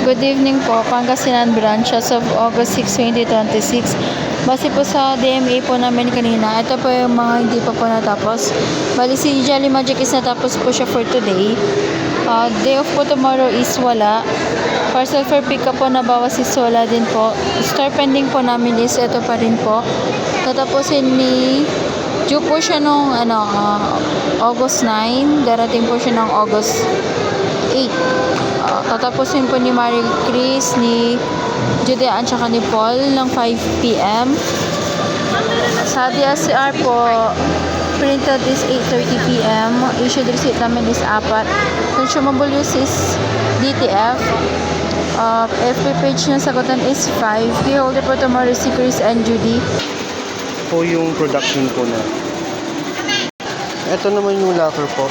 Good evening po, Pangasinan Branch as of August 6, 2026. Base po sa DMA po namin kanina, ito po yung mga hindi pa po natapos. Bali si Jolly Magic is natapos po siya for today. Day off po tomorrow is wala. Parcel for pick up po nabawas is wala din po. Store pending po namin is ito pa rin po. Tatapusin ni due po siya nung August 9, darating po siya ng August 8. Tatapusin po ni Marie Chris, ni Judea at saka ni Paul ng 5 p.m. Sa DSCR po, printed is 8:30 p.m. Issued receipt namin is 4. Consumable use is DTF. FB page ng sagutan is 5. Key holder po tomorrow si Chris and Judy. Po yung production po na. Ito naman yung locker po.